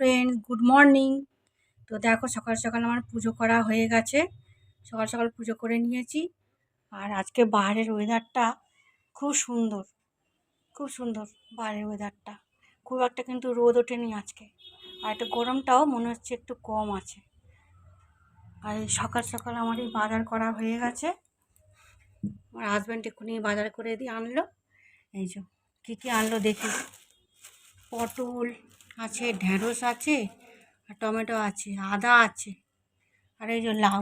Friends, good morning. তো দেখো সকাল সকাল আমার পুজো করা হয়ে গেছে। সকাল সকাল পুজো করে নিয়েছি। আর আজকে বাইরের ওয়েদারটা খুব সুন্দর, খুব সুন্দর বাইরের ওয়েদারটা। খুব একটা কিন্তু রোদ ওঠেনি আজকে। আর একটু গরমটাও মনে হচ্ছে একটু কম আছে। আর এই সকাল সকাল আমার এই বাজার করা হয়ে গেছে। আমার হাজব্যান্ড এক্ষুনি বাজার করে দিয়ে আনলো। এই যে কী কী আনলো দেখি। পটল আছে, ঢেঁড়স আছে, আর টমেটো আছে, আদা আছে, আর এই যে লাউ।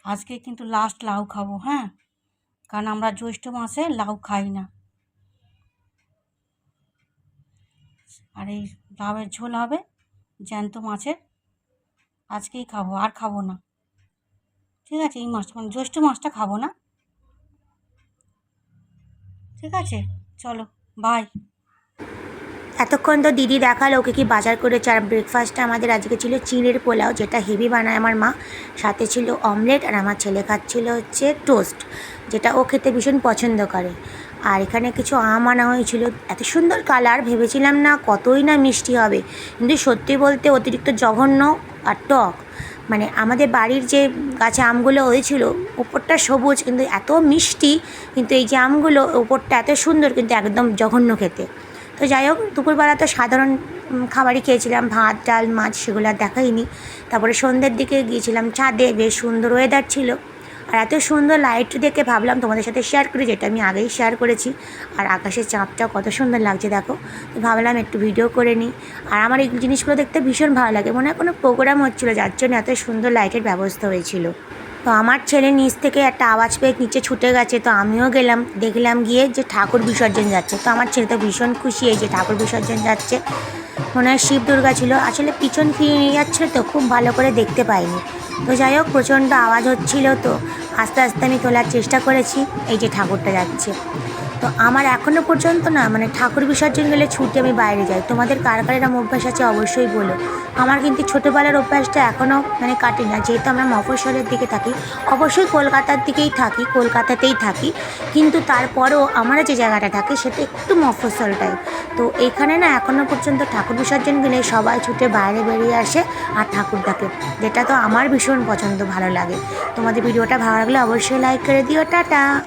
আজকে কিন্তু লাস্ট লাউ খাবো, হ্যাঁ, কারণ আমরা জ্যৈষ্ঠ মাসে লাউ খাই না। আর এই লাউয়ের ঝোল হবে জ্যান্ত মাছের। আজকেই খাবো, আর খাবো না, ঠিক আছে? এই মাস মানে জ্যৈষ্ঠ মাসটা খাবো না, ঠিক আছে? চলো, বাই। এতক্ষণ তো দিদি দেখালো ওকে কি বাজার করেছে। আর ব্রেকফাস্টে আমাদের আজকে ছিল চিড়ের পোলাও, যেটা হেভি বানায় আমার মা। সাথে ছিল অমলেট, আর আমার ছেলে খাচ্ছিল হচ্ছে টোস্ট, যেটা ও খেতে ভীষণ পছন্দ করে। আর এখানে কিছু আম আনা হয়েছিল, এত সুন্দর কালার, ভেবেছিলাম না কতই না মিষ্টি হবে, কিন্তু সত্যি বলতে অতিরিক্ত জঘন্য আর টক। মানে আমাদের বাড়ির যে গাছে আমগুলো হয়েছিল, ওপরটা সবুজ কিন্তু এত মিষ্টি, কিন্তু এই যে আমগুলো ওপরটা এত সুন্দর কিন্তু একদম জঘন্য খেতে। তো যাই হোক, দুপুরবেলা তো সাধারণ খাবারই খেয়েছিলাম, ভাত ডাল মাছ, সেগুলো আর দেখাইনি। তারপরে সন্ধ্যের দিকে গিয়েছিলাম ছাদে, বেশ সুন্দর ওয়েদার ছিল। আর এত সুন্দর লাইট দেখে ভাবলাম তোমাদের সাথে শেয়ার করি, যেটা আমি আগেই শেয়ার করেছি। আর আকাশের চাঁদটা কত সুন্দর লাগছে দেখো, তো ভাবলাম একটু ভিডিও করে নিই। আর আমার এই জিনিসগুলো দেখতে ভীষণ ভালো লাগে, মনে হয় কোনো প্রোগ্রাম হচ্ছিলো, যার জন্য এত সুন্দর লাইটের ব্যবস্থা হয়েছিল। তো আমার ছেলে নিচ থেকে একটা আওয়াজ পেয়ে নিচে ছুটে গেছে, তো আমিও গেলাম, দেখলাম গিয়ে যে ঠাকুর বিসর্জন যাচ্ছে। তো আমার ছেলে তো ভীষণ খুশি, এই যে ঠাকুর বিসর্জন যাচ্ছে। মনে হয় শিব দুর্গা ছিল, আসলে পিছন ফিরে নিয়ে যাচ্ছিলো তো খুব ভালো করে দেখতে পাইনি। তো যাই হোক, প্রচণ্ড আওয়াজ হচ্ছিল, তো আস্তে আস্তে আমি তোলার চেষ্টা করেছি। এই যে ঠাকুরটা যাচ্ছে। তো আমার এখনও পর্যন্ত না, মানে ঠাকুর বিসর্জন গেলে ছুটে আমি বাইরে যাই। তোমাদের কার কার এরকম অভ্যাস আছে অবশ্যই বলো। আমার কিন্তু ছোটোবেলার অভ্যাসটা এখনও মানে কাটে না, যেহেতু আমরা মফস্বলের দিকে থাকি। অবশ্যই কলকাতার দিকেই থাকি, কলকাতাতেই থাকি, কিন্তু তারপরেও আমরা যে জায়গাটা থাকি সেটা একটু মফস্বল টাইপ। তো এখানে না এখনও পর্যন্ত ঠাকুর বিসর্জন গেলে সবাই ছুটে বাইরে বেরিয়ে আসে আর ঠাকুর ডাকে, যেটা তো আমার ভীষণ পছন্দ, ভালো লাগে। তোমাদের ভিডিওটা ভালো লাগলে অবশ্যই লাইক করে দিও। টাটা।